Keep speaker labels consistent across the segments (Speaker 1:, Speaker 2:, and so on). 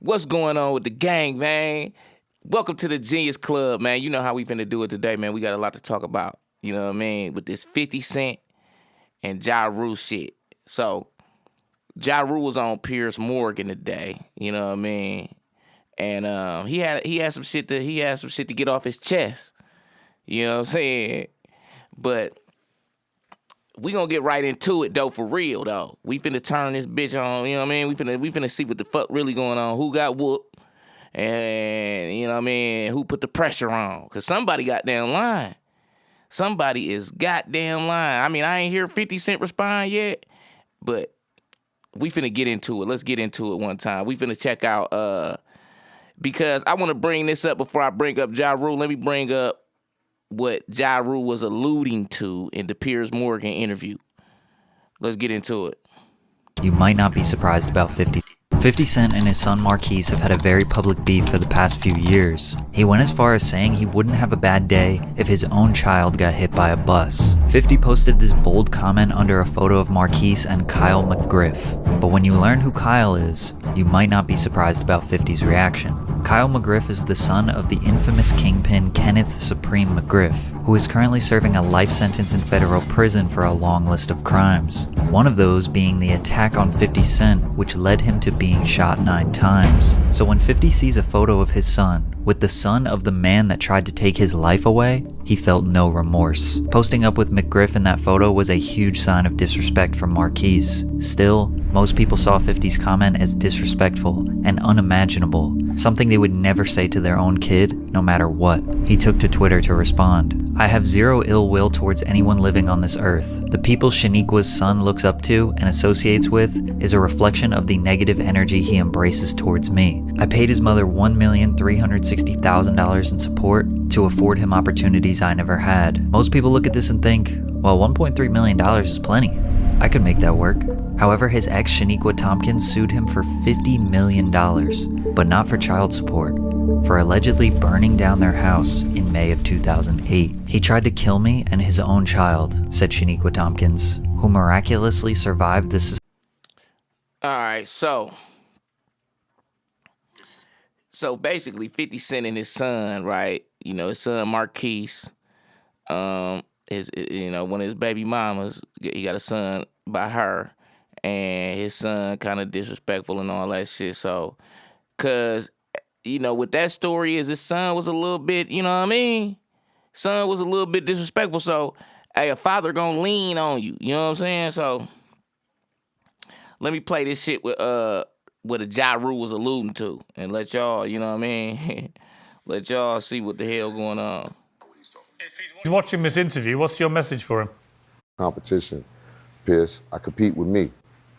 Speaker 1: What's going on with the gang, man? Welcome to the Genius Club, man. You know how we finna do it today, man. We got a lot to talk about, you know what I mean, with this 50 Cent and Ja Rule shit. So, Ja Rule was on Piers Morgan today, you know what I mean? And he had some shit to get off his chest. You know what I'm saying? But we gonna get right into it though, for real though. We finna turn this bitch on, you know what I mean? We finna see what the fuck really going on. Who got whooped? And you know what I mean, who put the pressure on? Cause somebody goddamn lying. Somebody is goddamn lying. I mean, I ain't hear 50 Cent respond yet, but we finna get into it. Let's get into it one time. We finna check out because I wanna bring this up before I bring up Ja Rule. Let me bring up what Ja Rule was alluding to in the Piers Morgan interview. Let's get into it.
Speaker 2: You might not be surprised about 50 Cent and his son Marquise have had a very public beef for the past few years. He went as far as saying he wouldn't have a bad day if his own child got hit by a bus. 50 posted this bold comment under a photo of Marquise and Kyle McGriff. But when you learn who Kyle is, you might not be surprised about 50's reaction. Kyle McGriff is the son of the infamous kingpin Kenneth Supreme McGriff, who is currently serving a life sentence in federal prison for a long list of crimes. One of those being the attack on 50 Cent, which led him to being shot 9 times. So when 50 sees a photo of his son, with the son of the man that tried to take his life away, he felt no remorse. Posting up with McGriff in that photo was a huge sign of disrespect from Marquise. Still, most people saw 50's comment as disrespectful and unimaginable, something they would never say to their own kid, no matter what. He took to Twitter to respond. I have zero ill will towards anyone living on this earth. The people Shaniqua's son looks up to and associates with is a reflection of the negative energy he embraces towards me. I paid his mother $1,360,000 in support to afford him opportunities I never had. Most people look at this and think, well, $1.3 million is plenty. I could make that work. However, his ex Shaniqua Tompkins sued him for $50 million, but not for child support, for allegedly burning down their house in May of 2008. He tried to kill me and his own child, said Shaniqua Tompkins, who miraculously survived this.
Speaker 1: Alright, so basically 50 Cent and his son, right? You know, his son Marquise, his, you know, one of his baby mamas, he got a son by her, and his son kind of disrespectful and all that shit. So, cause, you know, what that story is, his son was a little bit, you know what I mean? Son was a little bit disrespectful. So, hey, a father gonna lean on you. You know what I'm saying? So, let me play this shit with what a Ja Rule was alluding to, and let y'all, you know what I mean? Let y'all see what the hell going on.
Speaker 3: If he's watching this interview, what's your message for him?
Speaker 4: Competition, Pierce. I compete with me.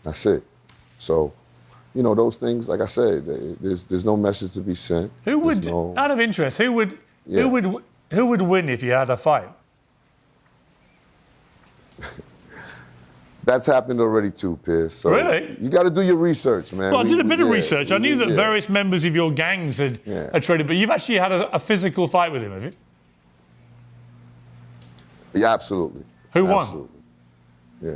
Speaker 4: That's it. So, you know, those things, like I said, there's no message to be sent.
Speaker 3: Who would, out of interest, who would win if you had a fight?
Speaker 4: That's happened already too, Pierce. So
Speaker 3: really?
Speaker 4: You got to do your research, man.
Speaker 3: Well, I did a bit of research. I knew that various members of your gangs had traded, but you've actually had a physical fight with him, have you?
Speaker 4: Yeah, absolutely.
Speaker 3: Who won?
Speaker 4: Absolutely. Yeah.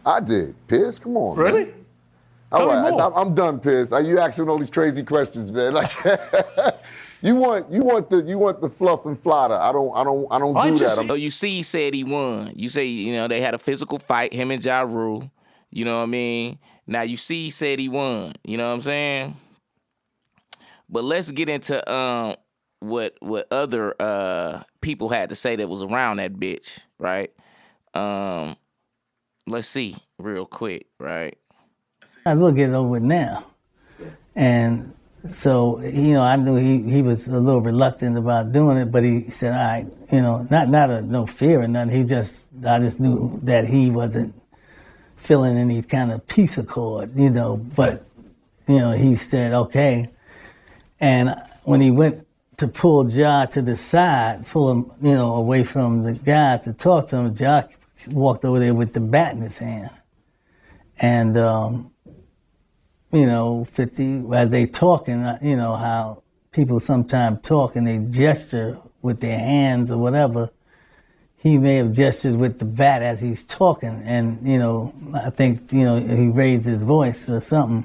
Speaker 4: I did, Pierce. Come on,
Speaker 3: really?
Speaker 4: Man. All right, I'm done, Pierce. Are you asking all these crazy questions, man? Like, you want the fluff and flatter. I don't do that.
Speaker 1: Oh, you see, he said he won. You say, you know, they had a physical fight, him and Ja Rule. You know what I mean? Now you see, he said he won. You know what I'm saying? But let's get into what other people had to say that was around that bitch, right? Let's see real quick, right?
Speaker 5: I will get it over with now. And so, you know, I knew he was a little reluctant about doing it, but he said, all right, you know, no fear or nothing. I just knew that he wasn't feeling any kind of peace accord, you know, but, you know, he said, okay. And when he went to pull Ja to the side, pull him, you know, away from the guys to talk to him, Ja walked over there with the bat in his hand. And, you know, 50, as they talking, you know, how people sometimes talk and they gesture with their hands or whatever. He may have gestured with the bat as he's talking. And, you know, I think, you know, he raised his voice or something.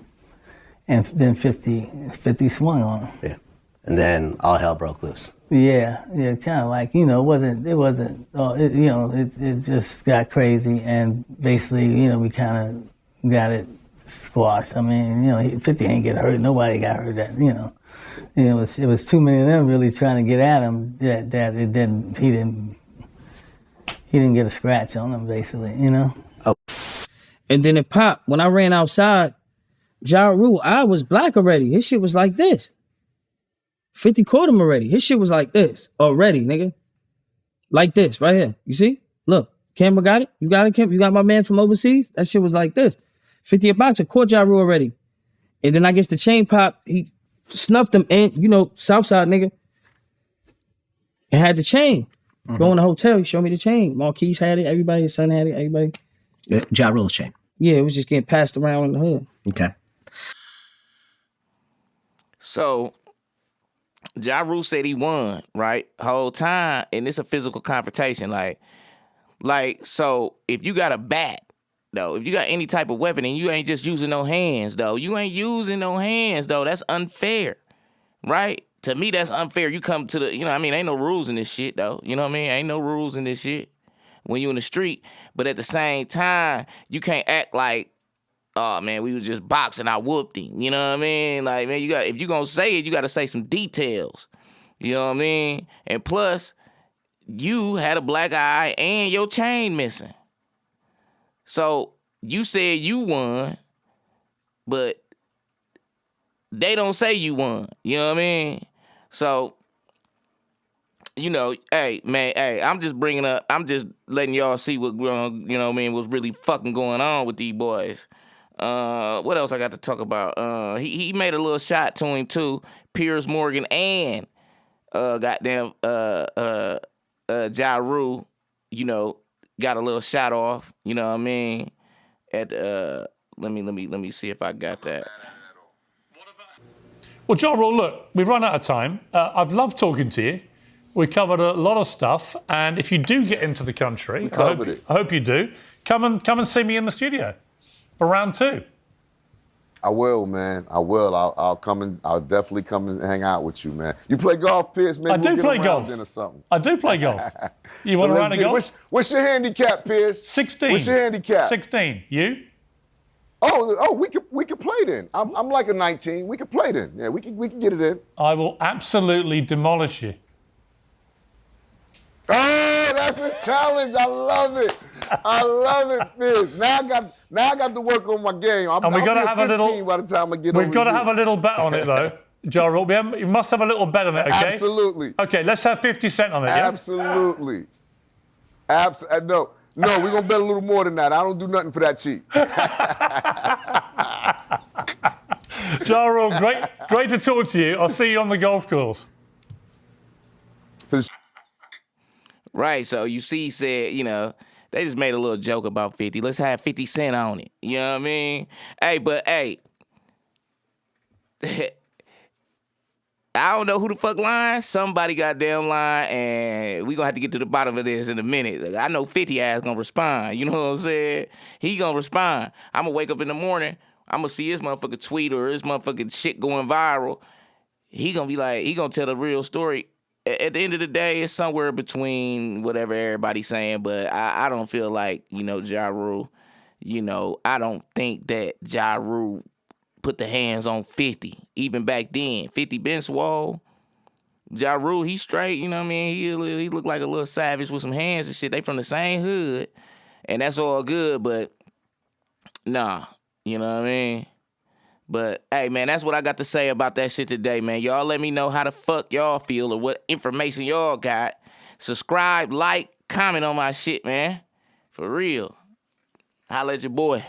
Speaker 5: and then 50 swung on him.
Speaker 6: Yeah. And then all hell broke loose.
Speaker 5: Yeah, kind of like, it just got crazy, and basically, we kind of got it squashed. I mean, 50 ain't get hurt. Nobody got hurt. It was too many of them really trying to get at him that he didn't get a scratch on him, basically,
Speaker 7: Oh. And then it popped. When I ran outside, Ja Rule, I was black already. His shit was like this. 50 caught him already. His shit was like this already, nigga. Like this, right here. You see? Look, camera got it? You got it, Kim? You got my man from overseas? That shit was like this. 50 a boxer, caught Ja Rule already. And then I guess the chain pop, he snuffed him and, Southside nigga. And had the chain. Mm-hmm. Go in the hotel, he showed me the chain. Marquise had it, everybody, his son had it, everybody.
Speaker 8: Ja Rule's chain.
Speaker 7: Yeah, it was just getting passed around in the hood.
Speaker 8: Okay.
Speaker 1: So, Ja Rule said he won, right? Whole time, and it's a physical confrontation. So if you got a bat, though, if you got any type of weapon and you ain't just using no hands, though, that's unfair, right? To me, that's unfair. You come to the, ain't no rules in this shit, though. You know what I mean? Ain't no rules in this shit when you in the street. But at the same time, you can't act like, oh, man, we was just boxing, I whooped him. You know what I mean? Like, man, if you gonna say it, you gotta say some details. You know what I mean? And plus, you had a black eye and your chain missing. So, you said you won, but they don't say you won. You know what I mean? So, hey, man, I'm just letting y'all see what, was really fucking going on with these boys. What else I got to talk about? He made a little shot to him too. Piers Morgan and Ja Rule, got a little shot off. You know what I mean? At let me see if I got that.
Speaker 3: Well, Ja Rule, look, we've run out of time. I've loved talking to you. We covered a lot of stuff, and if you do get into the country, I hope you do. Come and see me in the studio for round 2.
Speaker 4: I will, man. I will. I'll definitely come and hang out with you, man. You play golf, Pierce? Maybe
Speaker 3: I do play golf.
Speaker 4: Or something.
Speaker 3: I do play golf. You want a round of golf?
Speaker 4: What's your handicap, Pierce?
Speaker 3: 16.
Speaker 4: What's your handicap?
Speaker 3: 16. You?
Speaker 4: Oh, we could play then. I'm like a 19. We could play then. Yeah, we can get it in.
Speaker 3: I will absolutely demolish you.
Speaker 4: Oh, that's a challenge. I love it, Fizz. Now I got to work on my game.
Speaker 3: And we've got to have a little.
Speaker 4: By the time I get
Speaker 3: we've got to have a little bet on it though, Ja Rule. You must have a little bet on it, okay?
Speaker 4: Absolutely.
Speaker 3: Okay, let's have 50 cent on it. Yeah?
Speaker 4: Absolutely. No, we're gonna bet a little more than that. I don't do nothing for that cheap.
Speaker 3: Ja Rule, great to talk to you. I'll see you on the golf course.
Speaker 1: Right, so you see, he said, they just made a little joke about 50. Let's have 50 Cent on it. You know what I mean? Hey, I don't know who the fuck lying. Somebody goddamn lying, and we gonna have to get to the bottom of this in a minute. I know 50 ass gonna respond. You know what I'm saying? He gonna respond. I'm gonna wake up in the morning. I'm gonna see his motherfucking tweet or his motherfucking shit going viral. He gonna be like, he gonna tell the real story. At the end of the day, it's somewhere between whatever everybody's saying, but I don't feel like, Ja Rule, I don't think that Ja Rule put the hands on 50, even back then. 50 been swole. Ja Rule, he straight, you know what I mean? He look like a little savage with some hands and shit. They from the same hood, and that's all good, but nah, you know what I mean? But, hey, man, that's what I got to say about that shit today, man. Y'all let me know how the fuck y'all feel or what information y'all got. Subscribe, like, comment on my shit, man. For real. Holla at your boy.